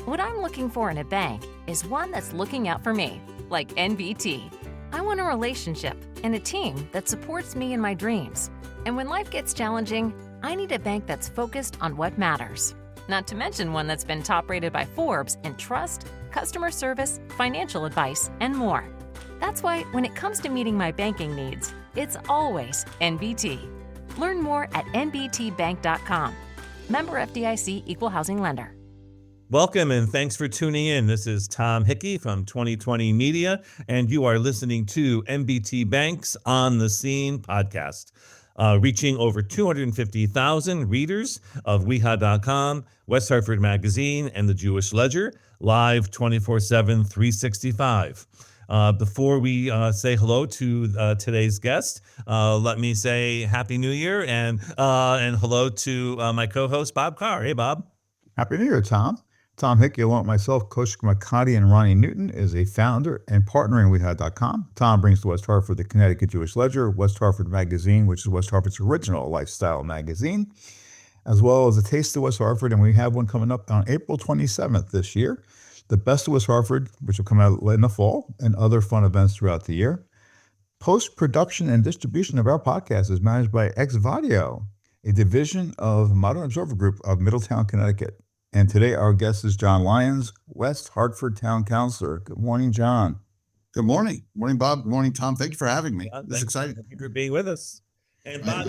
What I'm looking for in a bank is one that's looking out for me, like NBT. I want a relationship and a team that supports me in my dreams. And when life gets challenging, I need a bank that's focused on what matters. Not to mention one that's been top rated by Forbes in trust, customer service, financial advice, and more. That's why when it comes to meeting my banking needs, it's always NBT. Learn more at nbtbank.com. Member FDIC, Equal Housing Lender. Welcome and thanks for tuning in. This is Tom Hickey from 2020 Media, and you are listening to MBT Bank's On the Scene podcast, reaching over 250,000 readers of weha.com, West Hartford Magazine, and the Jewish Ledger, live 24/7, 365. Before we say hello to today's guest, let me say Happy New Year and hello to my co-host, Bob Carr. Hey, Bob. Happy New Year, Tom. Tom Hickey, along with myself, Coach McCarty, and Ronnie Newton, is a founder and partner in weha.com. Tom brings to West Hartford the Connecticut Jewish Ledger, West Hartford Magazine, which is West Hartford's original lifestyle magazine, as well as a Taste of West Hartford, and we have one coming up on April 27th this year. The Best of West Hartford, which will come out in the fall, and other fun events throughout the year. Post-production and distribution of our podcast is managed by Xvadio, a division of Modern Observer Group of Middletown, Connecticut. And today our guest is John Lyons, West Hartford Town Councilor. Good morning, John. Good morning. Morning, Bob. Good morning, Tom. Thank you for having me. This is exciting. Thank you for being with us. And Bob,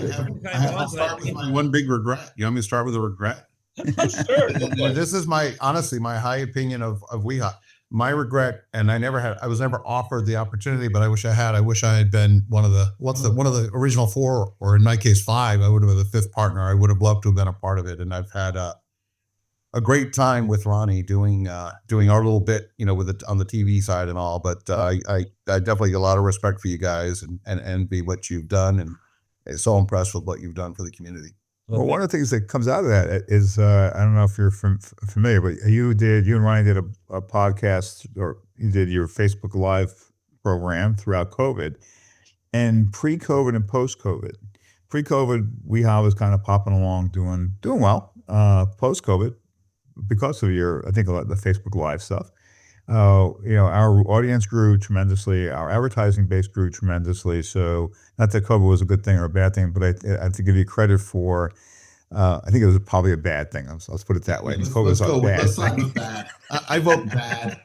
I'll start with my one big regret. You want me to start with a regret? Sure. This is honestly my high opinion of WeHa. My regret, and I was never offered the opportunity, but I wish I had. I wish I had been one of the original four, or in my case, five. I would have been the fifth partner. I would have loved to have been a part of it. And I've had a great time with Ronnie doing our little bit, with it on the TV side and all. But I definitely get a lot of respect for you guys and envy what you've done, and so impressed with what you've done for the community. Well, one of the things that comes out of that is, I don't know if you're familiar, but you and Ronnie did a podcast, or you did your Facebook Live program throughout COVID, and pre-COVID and post-COVID. Pre-COVID, WeHa was kind of popping along, doing well. Post-COVID, because of I think a lot of the Facebook Live stuff, our audience grew tremendously. Our advertising base grew tremendously. So not that COVID was a good thing or a bad thing, but I have to give you credit for, I think it was probably a bad thing. Let's put it that way. COVID was a bad thing. Bad. I vote bad.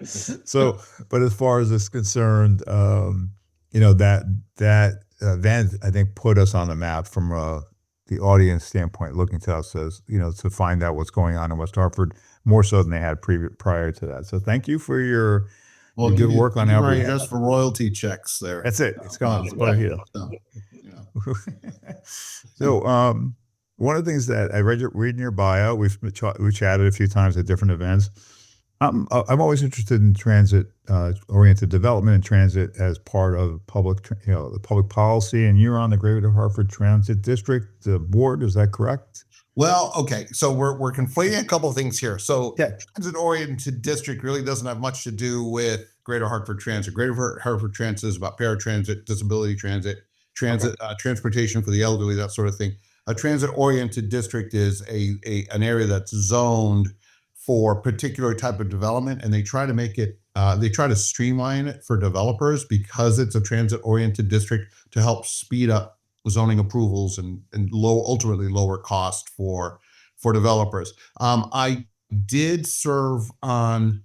So, but as far as it's concerned, that event, I think, put us on the map from the audience standpoint, looking to us as, to find out what's going on in West Hartford, more so than they had prior to that. So thank you for your good work on our behalf. Just for royalty checks there. That's it. It's gone. It's over here. So one of the things that I read in your bio, we've chatted a few times at different events. I'm always interested in transit-oriented development and transit as part of the public policy. And you're on the Greater Hartford Transit District board. Is that correct? Well, okay. So we're conflating a couple of things here. So transit-oriented district really doesn't have much to do with Greater Hartford Transit. Greater Hartford Transit is about paratransit, disability transit, transportation for the elderly, that sort of thing. A transit-oriented district is an area that's zoned for a particular type of development, and they try to make it, they try to streamline it for developers because it's a transit-oriented district to help speed up zoning approvals and ultimately lower cost for developers. I did serve on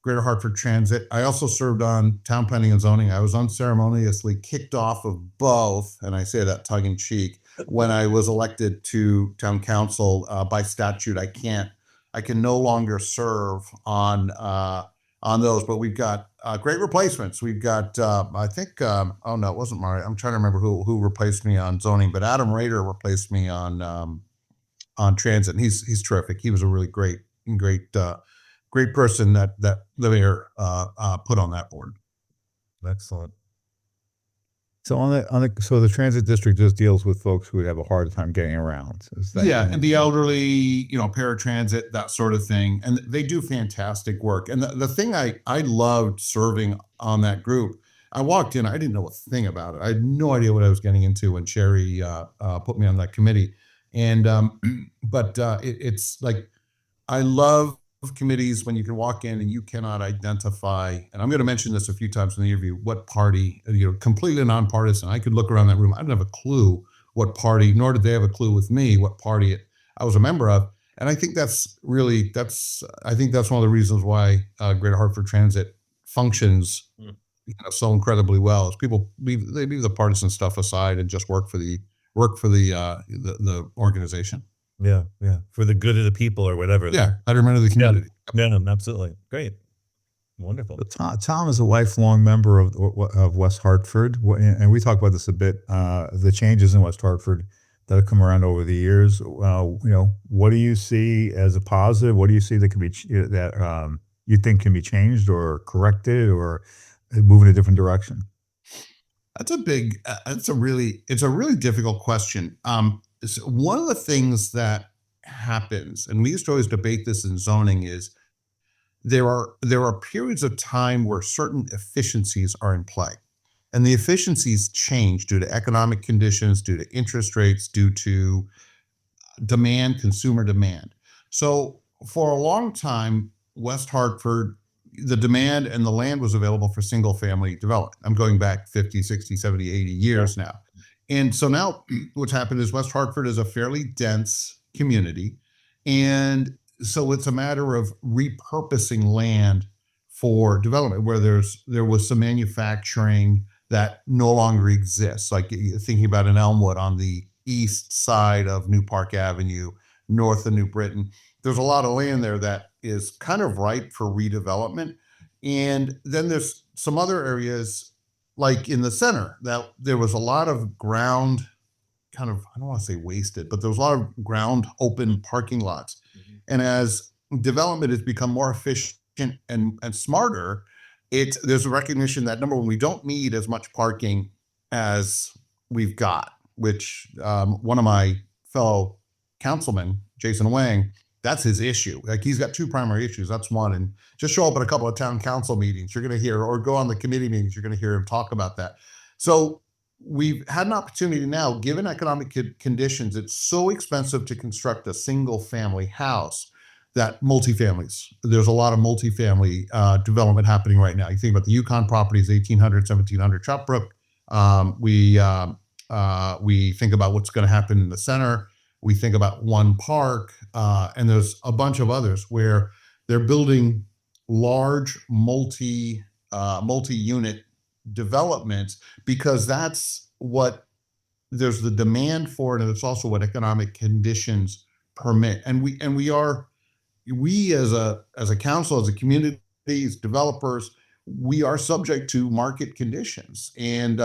Greater Hartford Transit. I also served on Town Planning and Zoning. I was unceremoniously kicked off of both, and I say that tongue in cheek, when I was elected to Town Council. By statute, I can no longer serve on those, but we've got great replacements. We've got, I think, it wasn't Mario. I'm trying to remember who replaced me on zoning, but Adam Rader replaced me on transit, and he's terrific. He was a really great person that the mayor put on that board. Excellent. So so the transit district just deals with folks who have a hard time getting around. And the elderly, paratransit, that sort of thing. And they do fantastic work. And the thing I loved serving on that group, I walked in, I didn't know a thing about it. I had no idea what I was getting into when Sherry put me on that committee. And but it's like, I love committees when you can walk in and you cannot identify, and I'm going to mention this a few times in the interview, what party, completely nonpartisan. I could look around that room. I didn't have a clue what party, nor did they have a clue with me what party I was a member of. And I think that's one of the reasons why Greater Hartford Transit functions so incredibly well, is people leave the partisan stuff aside and just work for the organization. Yeah, for the good of the people or whatever. Yeah, betterment of the community. Yeah, absolutely. Great. Wonderful. Tom is a lifelong member of West Hartford, and we talk about this a bit. The changes in West Hartford that have come around over the years. What do you see as a positive? What do you see that can be you think can be changed or corrected or move in a different direction? That's it's a really difficult question. So one of the things that happens, and we used to always debate this in zoning, is there are periods of time where certain efficiencies are in play, and the efficiencies change due to economic conditions, due to interest rates, due to consumer demand. So for a long time, West Hartford, the demand and the land was available for single family development. I'm going back 50, 60, 70, 80 years now. And so now what's happened is West Hartford is a fairly dense community. And so it's a matter of repurposing land for development where there was some manufacturing that no longer exists. Like thinking about an Elmwood on the east side of New Park Avenue, north of New Britain. There's a lot of land there that is kind of ripe for redevelopment. And then there's some other areas like in the center that there was a lot of ground kind of, I don't want to say wasted, but there was a lot of ground open parking lots. Mm-hmm. And as development has become more efficient and smarter, there's a recognition that, number one, we don't need as much parking as we've got, which one of my fellow councilmen, Jason Wang, that's his issue. Like, he's got two primary issues. That's one. And just show up at a couple of town council meetings, you're going to hear, or go on the committee meetings, you're going to hear him talk about that. So we've had an opportunity now, given economic conditions, it's so expensive to construct a single family house that there's a lot of multifamily development happening right now. You think about the Yukon properties, 1800, 1700 Chopbrook. We think about what's going to happen in the center. We think about One Park, and there's a bunch of others where they're building large multi-unit developments because that's what there's the demand for it, and it's also what economic conditions permit. And we as a council, as a community, as developers, we are subject to market conditions, and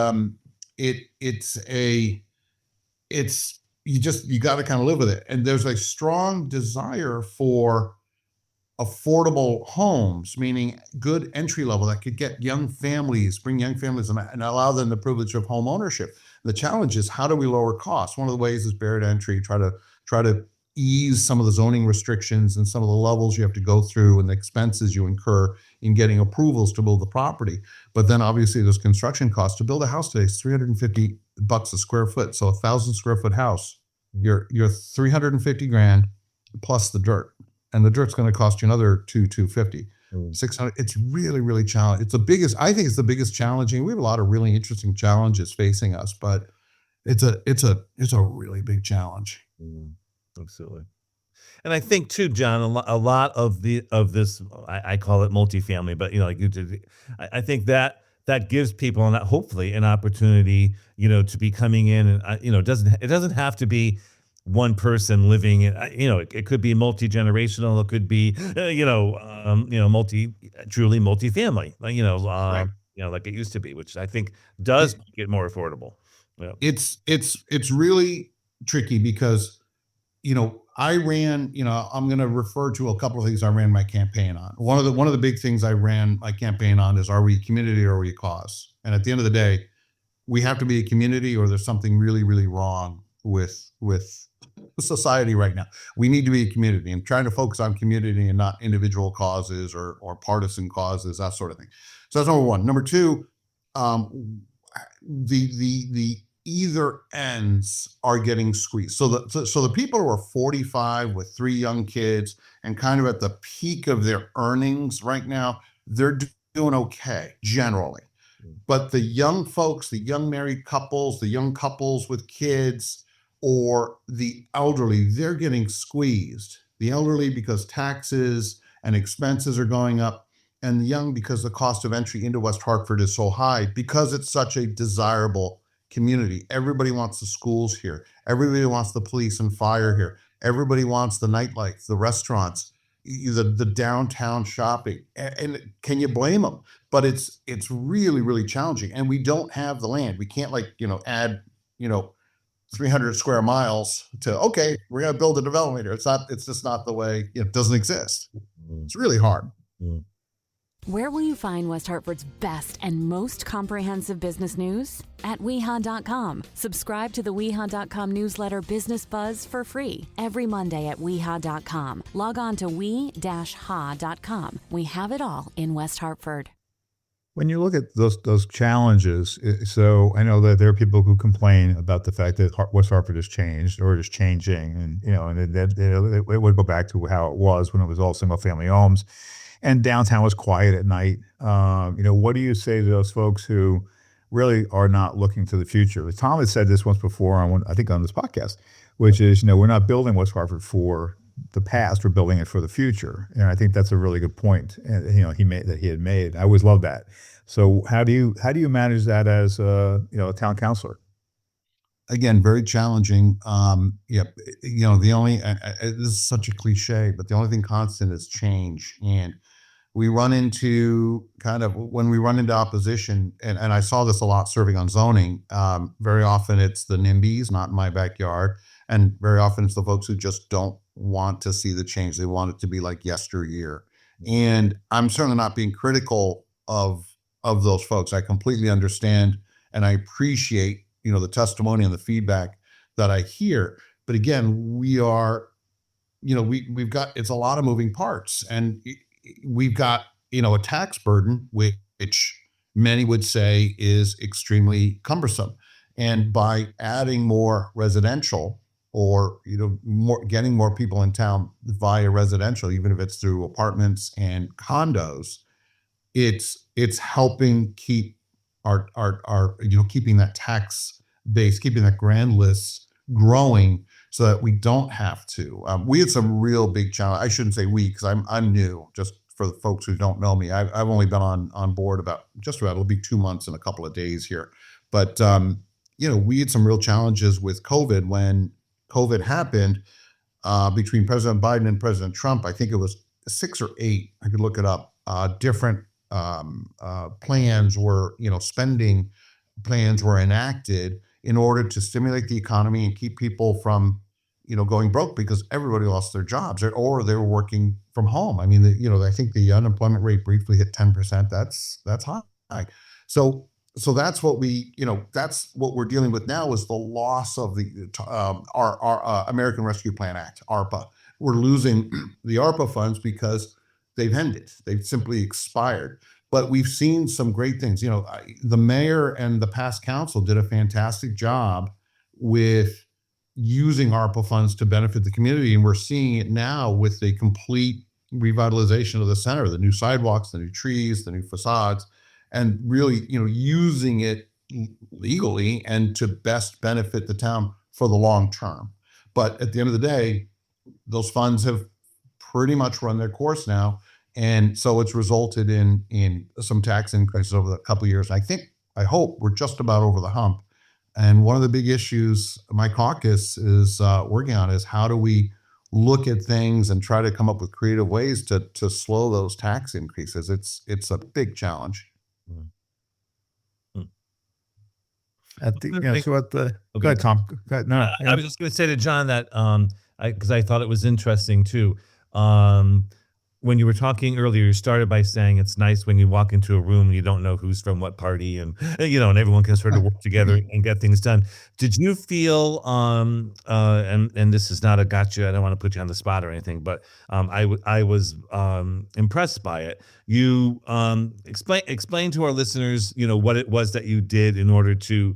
you got to kind of live with it. And there's a strong desire for affordable homes, meaning good entry level that could bring young families and allow them the privilege of home ownership. The challenge is, how do we lower costs? One of the ways is barrier to entry, try to ease some of the zoning restrictions and some of the levels you have to go through and the expenses you incur in getting approvals to build the property. But then obviously there's construction costs. To build a house today is $350 a square foot. So 1,000 square foot house, you're $350,000 plus the dirt. And the dirt's going to cost you another $250, $600. It's really, really challenging. I think it's the biggest challenging. We have a lot of really interesting challenges facing us, but it's a really big challenge. Absolutely. And I think too, John, a lot of this, I call it multifamily, but like you did, I think that gives people hopefully an opportunity, to be coming in, and it doesn't have to be one person living in, it could be multi-generational, it could be truly multifamily, right. Like it used to be, which I think does make it more affordable. Yeah. It's really tricky because I ran, I'm going to refer to a couple of things I ran my campaign on. One of the big things I ran my campaign on is, are we a community or are we a cause? And at the end of the day, we have to be a community, or there's something really, really wrong with society right now. We need to be a community, and trying to focus on community and not individual causes or partisan causes, that sort of thing. So that's number one. Number two, the either ends are getting squeezed. So the people who are 45 with 3 young kids and kind of at the peak of their earnings right now, they're doing okay generally. But the young folks, the young married couples, the young couples with kids, or the elderly, they're getting squeezed. The elderly because taxes and expenses are going up, and the young because the cost of entry into West Hartford is so high because it's such a desirable community. Everybody wants the schools here. Everybody wants the police and fire here. Everybody wants the nightlife, the restaurants, the downtown shopping. And can you blame them? But it's really, really challenging. And we don't have the land. We can't add, 300 square miles to, okay, we're going to build a development here. It's just not the way, it doesn't exist. It's really hard. Where will you find West Hartford's best and most comprehensive business news? At weha.com. Subscribe to the weha.com newsletter Business Buzz for free every Monday at weha.com. Log on to we-ha.com. We have it all in West Hartford. When you look at those challenges, so I know that there are people who complain about the fact that West Hartford has changed or is changing, and it would go back to how it was when it was all single-family homes, and downtown was quiet at night. What do you say to those folks who really are not looking to the future? Tom has said this once before I think on this podcast, which is, we're not building West Hartford for the past, we're building it for the future. And I think that's a really good point. And, he had made. I always love that. So how do you manage that as a town councilor? Again, very challenging. The only this is such a cliche, but the only thing constant is change. And we run into when we run into opposition, and I saw this a lot serving on zoning. Very often it's the NIMBYs, not in my backyard. And very often it's the folks who just don't want to see the change. They want it to be like yesteryear. And I'm certainly not being critical of those folks. I completely understand and I appreciate, the testimony and the feedback that I hear. But again, we are, we've got, it's a lot of moving parts, and we've got, a tax burden, which many would say is extremely cumbersome. And by adding more residential, or getting more people in town via residential, even if it's through apartments and condos, it's helping keep our keeping that tax base, keeping that grand list growing, so that we don't have to. We had some real big challenge. I shouldn't say we, because I'm new. Just for the folks who don't know me, I've only been on board it'll be 2 months and a couple of days here. But we had some real challenges with COVID. When COVID happened, between President Biden and President Trump, I think it was 6 or 8, I could look it up, different plans were, spending plans were enacted in order to stimulate the economy and keep people from, going broke, because everybody lost their jobs, or they were working from home. I mean, I think the unemployment rate briefly hit 10%. That's high. So that's what that's what we're dealing with now, is the loss of our American Rescue Plan Act, ARPA. We're losing the ARPA funds because they've ended. They've simply expired. But we've seen some great things. The mayor and the past council did a fantastic job with using ARPA funds to benefit the community. And we're seeing it now with the complete revitalization of the center, the new sidewalks, the new trees, the new facades, and really, using it legally and to best benefit the town for the long term. But at the end of the day, those funds have pretty much run their course now. And so it's resulted in some tax increases over the couple of years. I hope we're just about over the hump. And one of the big issues my caucus is working on is, how do we look at things and try to come up with creative ways to slow those tax increases? It's a big challenge. Go ahead, Tom. Go ahead. No, I was just going to say to John that because I thought it was interesting too. When you were talking earlier, you started by saying it's nice when you walk into a room and you don't know who's from what party, and and everyone can sort of work together and get things done. Did you feel and this is not a gotcha, I don't want to put you on the spot or anything, but I was impressed by it. You explain to our listeners, what it was that you did in order to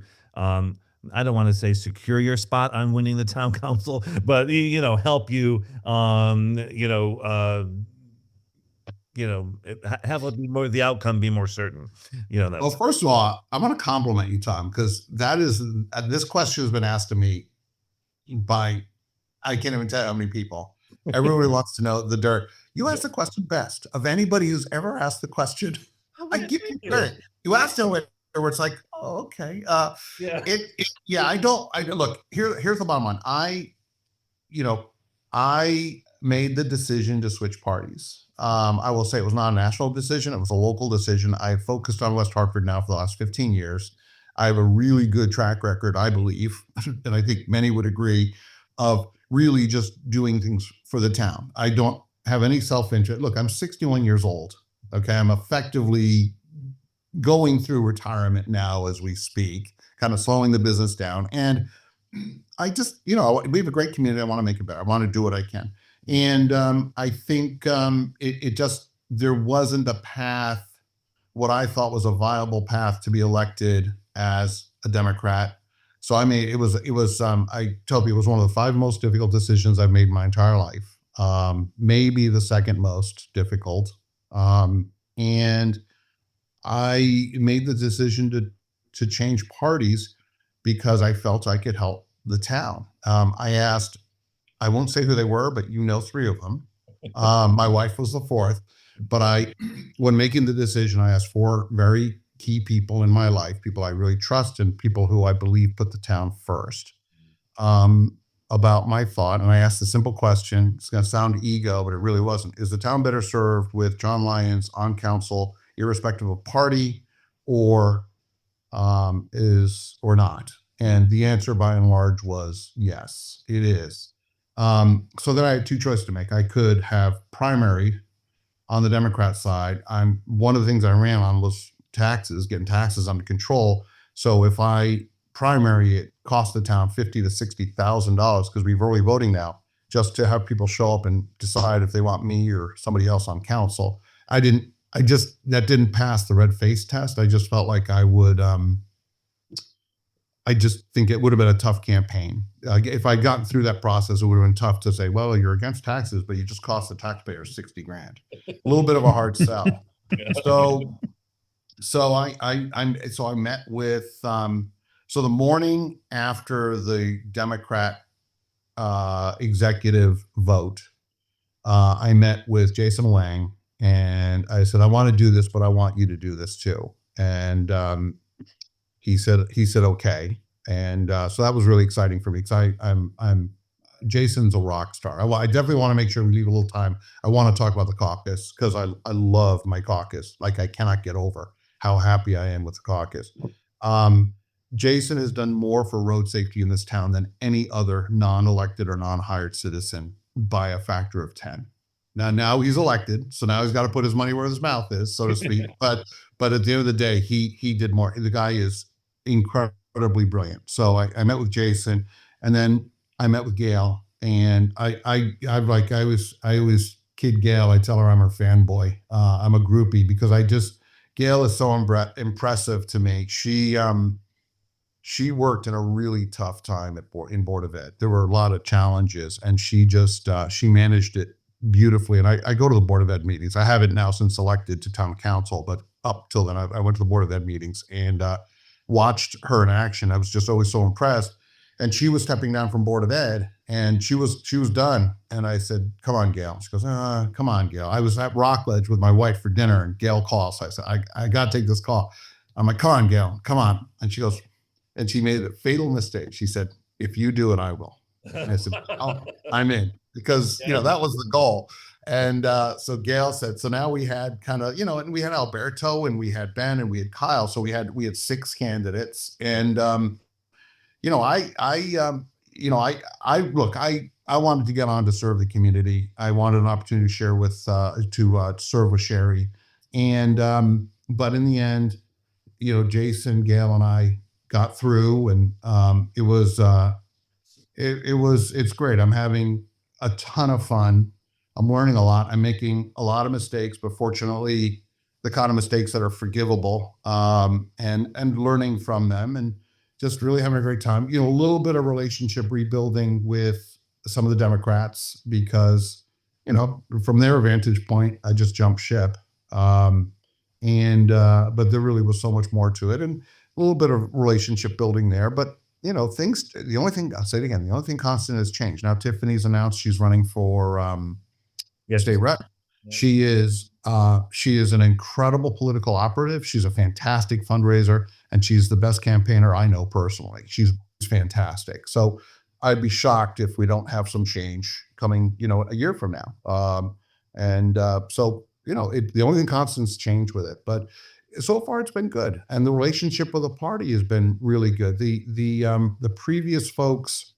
I don't want to say secure your spot on winning the town council, but help you, have it be more, the outcome be more certain. Well, first of all, I'm going to compliment you, Tom, because this question has been asked to me by, I can't even tell you how many people. Everybody wants to know the dirt. You asked the question best of anybody who's ever asked the question. I give you credit. You asked it where it's like, oh, okay. I don't look, here's the bottom line. I made the decision to switch parties. I will say it was not a national decision. It was a local decision. I focused on West Hartford now for the last 15 years. I have a really good track record, I believe, and I think many would agree, of really just doing things for the town. I don't have any self-interest. Look, I'm 61 years old. Okay. I'm effectively going through retirement now as we speak, kind of slowing the business down. And I just, we have a great community. I want to make it better. I want to do what I can. And I think there wasn't a path, what I thought was a viable path to be elected as a Democrat. So I tell people it was one of the 5 most difficult decisions I've made my entire life. Maybe the second most difficult. And I made the decision to change parties because I felt I could help the town. I won't say who they were, but 3 of them. My wife was the 4th, but when making the decision, I asked 4 very key people in my life, people I really trust and people who I believe put the town first, about my thought. And I asked a simple question. It's going to sound ego, but it really wasn't. Is the town better served with John Lyons on council, irrespective of party, or not? And the answer by and large was yes, it is. So then I had 2 choices to make. I could have primaried on the Democrat side. One of the things I ran on was getting taxes under control. So if I primary, it cost the town $50,000 to $60,000 because we're early voting now, just to have people show up and decide if they want me or somebody else on council. That didn't pass the red face test. I just felt like I just think it would have been a tough campaign. If I'd gotten through that process, it would have been tough to say, well, you're against taxes, but you just cost the taxpayers $60,000. A little bit of a hard sell. So I met with, so the morning after the Democrat executive vote, I met with Jason Lang and I said, I want to do this, but I want you to do this too. And he said, okay. And so that was really exciting for me because Jason's a rock star. I definitely want to make sure we leave a little time. I want to talk about the caucus because I love my caucus. Like I cannot get over how happy I am with the caucus. Jason has done more for road safety in this town than any other non-elected or non-hired citizen by a factor of 10. Now he's elected, so now he's got to put his money where his mouth is, so to speak. But at the end of the day, he did more. The guy is incredibly brilliant. So I met with Jason, and then I met with Gail, and I always kid Gail. I tell her I'm her fanboy. I'm a groupie because Gail is so impressive to me. She worked in a really tough time in Board of Ed. There were a lot of challenges, and she managed it beautifully. And I go to the Board of Ed meetings. I haven't now since elected to town council, but up till then, I went to the Board of Ed meetings and watched her in action. I was just always so impressed. And she was stepping down from Board of Ed, and she was done. And I said, "Come on, Gail." She goes, "Come on, Gail." I was at Rockledge with my wife for dinner, and Gail calls. I said, "I got to take this call." I'm like, "Come on, Gail, come on." And she goes, and she made a fatal mistake. She said, "If you do it, I will." And I said, "Oh, I'm in," because that was the goal. And so Gail said, so now we had kind of, and we had Alberto and we had Ben and we had Kyle. So we had 6 candidates. And I wanted to get on to serve the community. I wanted an opportunity to share with to serve with Sherry. And but in the end, Jason, Gail, and I got through, and it's great. I'm having a ton of fun. I'm learning a lot. I'm making a lot of mistakes, but fortunately, the kind of mistakes that are forgivable, and learning from them. And just really having a great time. A little bit of relationship rebuilding with some of the Democrats because, from their vantage point, I just jumped ship. But there really was so much more to it, and a little bit of relationship building there. But the only thing I'll say it again, the only thing constant has changed. Now Tiffany's announced she's running for state rep. She is an incredible political operative. She's a fantastic fundraiser, and she's the best campaigner I know personally. She's fantastic. So I'd be shocked if we don't have some change coming, a year from now. So the only thing constant's changed with it, but so far it's been good, and the relationship with the party has been really good. The previous folks,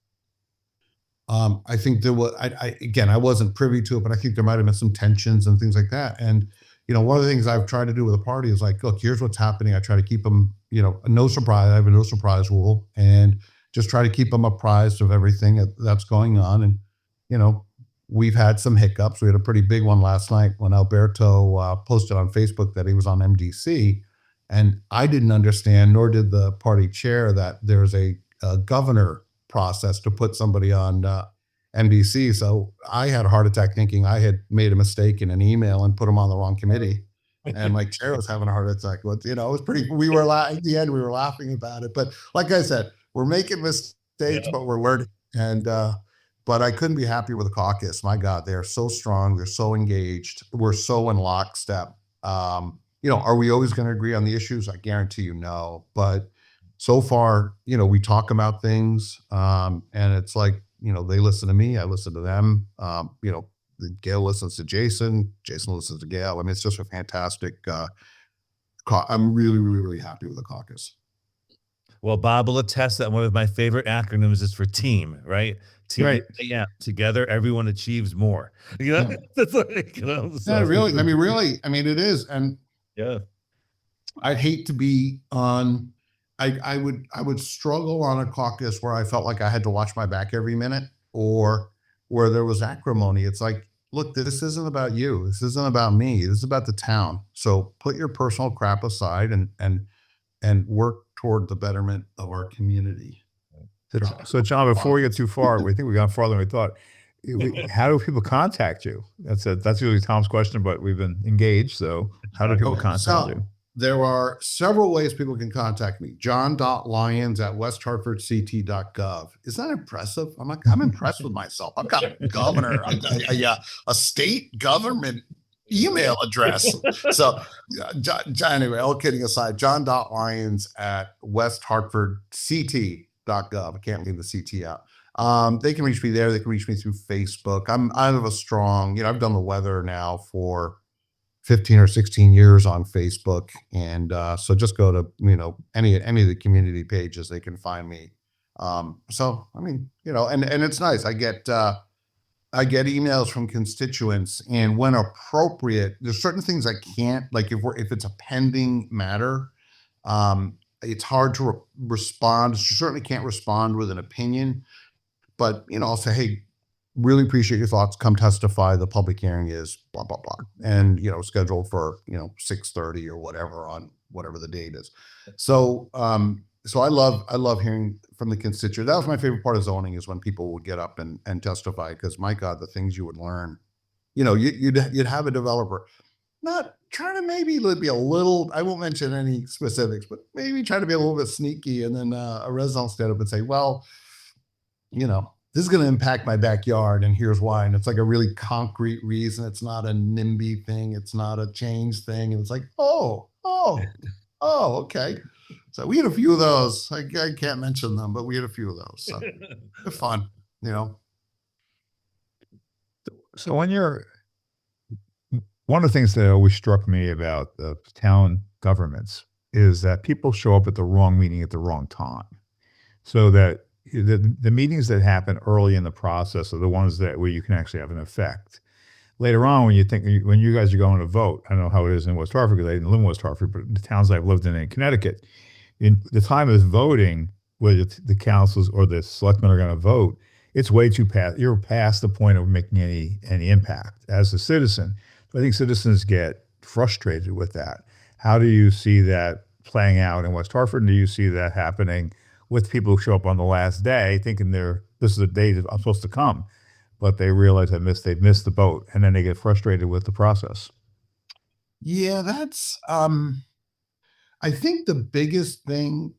I think there was, I wasn't privy to it, but I think there might have been some tensions and things like that. And, one of the things I've tried to do with the party is like, look, here's what's happening. I try to keep them, no surprise. I have a no surprise rule, and just try to keep them apprised of everything that's going on. And, we've had some hiccups. We had a pretty big one last night when Alberto posted on Facebook that he was on MDC. And I didn't understand, nor did the party chair, that there's a governor process to put somebody on MDC. So I had a heart attack thinking I had made a mistake in an email and put him on the wrong committee. And my chair was having a heart attack. But, it was pretty, at the end, we were laughing about it. But like I said, we're making mistakes, but we're learning. And, but I couldn't be happier with the caucus. My God, they're so strong. They're so engaged. We're so in lockstep. Are we always going to agree on the issues? I guarantee you no. But so far, we talk about things, and it's like, they listen to me, I listen to them. Gail listens to Jason listens to Gail. I mean, it's just a fantastic, I'm really, really, really happy with the caucus. Well, Bob will attest that one of my favorite acronyms is for team, right? Team, right. Yeah. Together, everyone achieves more. That's like, so. Yeah, really. I mean, it is. And yeah, I'd hate to be on, I would struggle on a caucus where I felt like I had to watch my back every minute, or where there was acrimony. It's like, look, this isn't about you. This isn't about me. This is about the town. So put your personal crap aside and work toward the betterment of our community. So John, before we get too far, we think we got farther than we thought. How do people contact you? That's usually Tom's question, but we've been engaged. So how do people contact you? There are several ways people can contact me. john.lyons@westhartfordct.gov. Isn't that impressive? I'm impressed with myself. I've got a governor, a state government email address. So anyway, all kidding aside, john.lyons@westhartfordct.gov. I can't leave the CT out. They can reach me there. They can reach me through Facebook. I have a strong, I've done the weather now for 15 or 16 years on Facebook. And so just go to, any of the community pages, they can find me. So, and it's nice. I get emails from constituents, and when appropriate, there's certain things I can't, like if it's a pending matter, it's hard to respond. You certainly can't respond with an opinion, but, I'll say, hey, really appreciate your thoughts. Come testify. The public hearing is blah, blah, blah. And, scheduled for, 6:30 or whatever on whatever the date is. So, so I love hearing from the constituent. That was my favorite part of zoning, is when people would get up and testify, because my God, the things you would learn, you'd have a developer not trying to maybe be a little, I won't mention any specifics, but maybe try to be a little bit sneaky. And then a resident will stand up and say, well, this is going to impact my backyard, and here's why. And it's like a really concrete reason. It's not a NIMBY thing. It's not a change thing. And it's like, oh, okay. So we had a few of those. I can't mention them, but we had a few of those. So they're fun, So one of the things that always struck me about the town governments is that people show up at the wrong meeting at the wrong time. So that the meetings that happen early in the process are the ones where you can actually have an effect. Later on, when you guys are going to vote, I don't know how it is in West Hartford, because I didn't live in West Hartford, but the towns I've lived in Connecticut, in the time of voting, where the councils or the selectmen are going to vote, it's way too past. You're past the point of making any impact as a citizen. So I think citizens get frustrated with that. How do you see that playing out in West Hartford? And do you see that happening with people who show up on the last day thinking this is the day that I'm supposed to come, but they realize they've missed the boat, and then they get frustrated with the process. Yeah, that's I think the biggest thing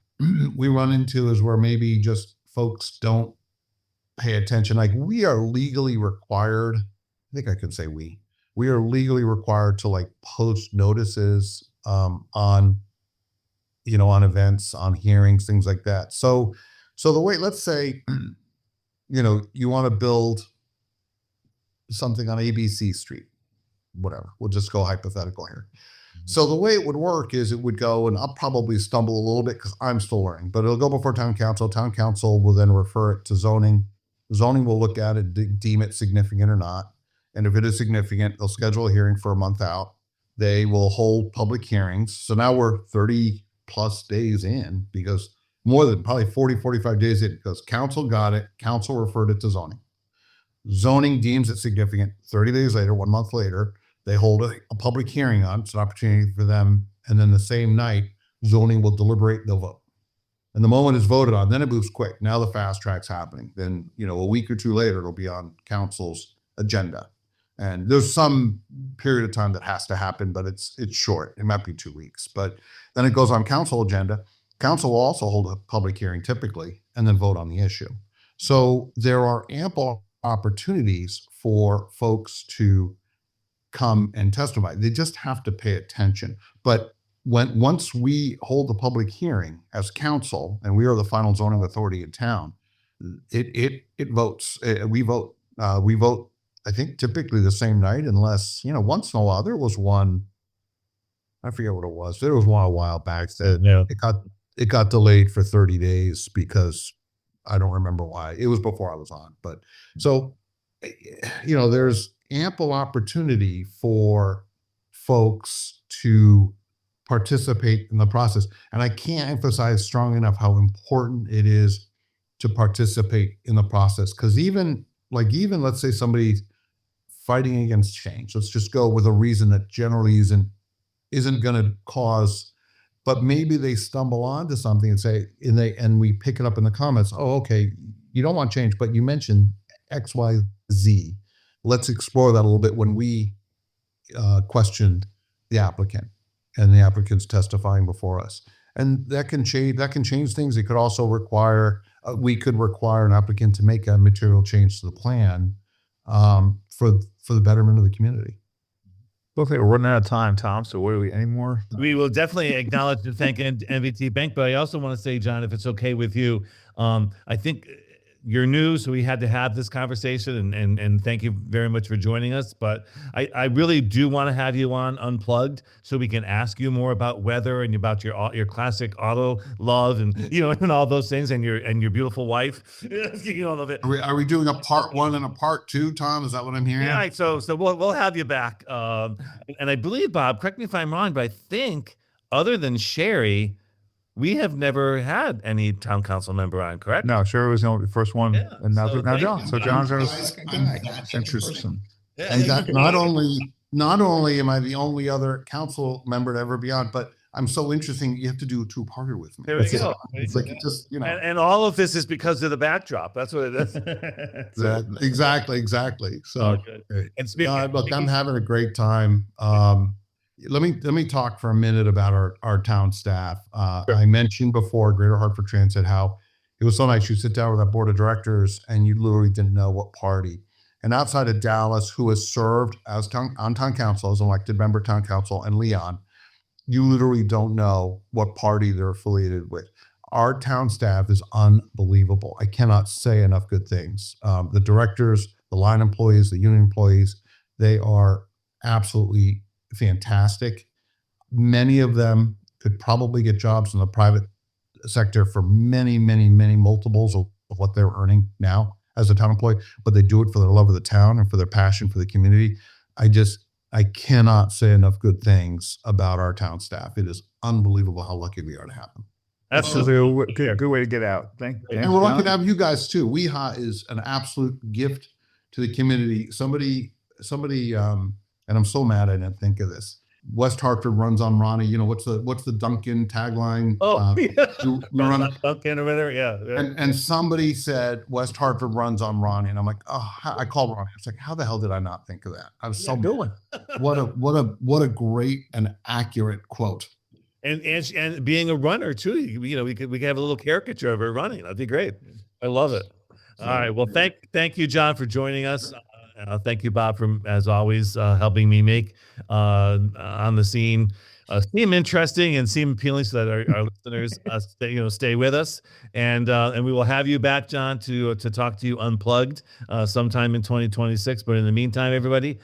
we run into is where maybe just folks don't pay attention. Like, we are legally required, I think I can say we are legally required to like post notices on on events, on hearings, things like that. So the way, let's say, you want to build something on ABC Street, whatever. We'll just go hypothetical here. So the way it would work is it would go, and I'll probably stumble a little bit because I'm still learning, but it'll go before town council. Town council will then refer it to zoning. Zoning will look at it, deem it significant or not. And if it is significant, they'll schedule a hearing for a month out. They will hold public hearings. So now we're 30 plus days in, because more than probably 40, 45 days in, because council got it. Council referred it to zoning. Zoning deems it significant. 30 days later, 1 month later, they hold a public hearing on it. It's an opportunity for them. And then the same night, zoning will deliberate, they'll vote. And the moment it's voted on, then it moves quick. Now the fast track's happening. Then, a week or two later, it'll be on council's agenda. And there's some period of time that has to happen, but it's short. It might be 2 weeks. But then it goes on council agenda. Council will also hold a public hearing typically, and then vote on the issue. So there are ample opportunities for folks to come and testify. They just have to pay attention. But once we hold the public hearing as council, and we are the final zoning authority in town, it votes. We vote. We vote, I think, typically the same night, unless, once in a while there was one, I forget what it was. There was one a while back that it got delayed for 30 days because I don't remember why. It was before I was on. But so, there's ample opportunity for folks to participate in the process. And I can't emphasize strong enough how important it is to participate in the process. Because even let's say somebody's fighting against change. Let's just go with a reason that generally isn't going to cause, but maybe they stumble onto something and say, and we pick it up in the comments. Oh, okay, you don't want change, but you mentioned X, Y, Z. Let's explore that a little bit when we questioned the applicant and the applicant's testifying before us. And that can change things. It could also require, we could require an applicant to make a material change to the plan for the betterment of the community. Okay, we're running out of time, Tom. So what do we, any more? We will definitely acknowledge and thank NVT Bank, but I also want to say, John, if it's okay with you, I think you're new, so we had to have this conversation, and thank you very much for joining us. But I really do want to have you on Unplugged so we can ask you more about weather and about your classic auto love and and all those things, and your beautiful wife. All of it. Are we doing a part 1 and a part 2, Tom? Is that what I'm hearing? Yeah. So we'll have you back. And I believe, Bob, correct me if I'm wrong, but I think other than Sherry, we have never had any town council member on, correct? No, Sherry was the first one, Yeah, and now John. So John's our interesting. And that not only am I the only other council member to ever be on, but I'm so interesting. You have to do a 2-parter with me. There we go. It's like, just, and all of this is because of the backdrop. That's what it is. Exactly. So, And look, I'm having a great time. Let me talk for a minute about our town staff. Sure. I mentioned before Greater Hartford Transit, how it was so nice. You sit down with that board of directors and you literally didn't know what party. And outside of Dallas, who has served as on town council, as an elected member of town council, and Leon, you literally don't know what party they're affiliated with. Our town staff is unbelievable. I cannot say enough good things. The directors, the line employees, the union employees, they are absolutely fantastic. Many of them could probably get jobs in the private sector for many, many, many multiples of what they're earning now as a town employee, but they do it for their love of the town and for their passion for the community. I cannot say enough good things about our town staff. It is unbelievable how lucky we are to have them. Absolutely. Good way to get out. And we're lucky to have you guys too. WEHA is an absolute gift to the community. Somebody, and I'm so mad I didn't think of this. West Hartford runs on Ronnie. You know, what's the Duncan tagline? Duncan or whatever. Yeah. And somebody said West Hartford runs on Ronnie, and I'm like, I called Ronnie. I was like, how the hell did I not think of that? I was so good. What a great and accurate quote. And being a runner too, you know, we could have a little caricature of her running. That'd be great. I love it. All right. Well, thank you, John, for joining us. Thank you, Bob, for, as always, helping me make On the Scene seem interesting and seem appealing, so that our listeners stay with us. And we will have you back, John, to talk to you unplugged sometime in 2026. But in the meantime, everybody,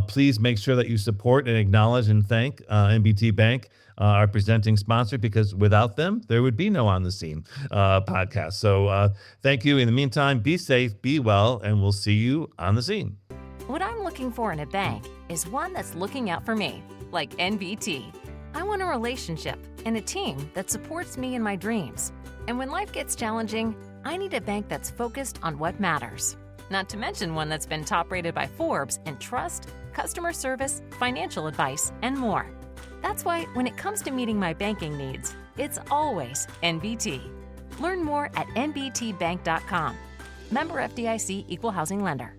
please make sure that you support and acknowledge and thank NBT Bank, our presenting sponsor, because without them, there would be no On the Scene podcast. So thank you. In the meantime, be safe, be well, and we'll see you on the scene. What I'm looking for in a bank is one that's looking out for me, like NBT. I want a relationship and a team that supports me in my dreams. And when life gets challenging, I need a bank that's focused on what matters. Not to mention one that's been top rated by Forbes in trust, customer service, financial advice, and more. That's why when it comes to meeting my banking needs, it's always NBT. Learn more at nbtbank.com. Member FDIC, Equal Housing Lender.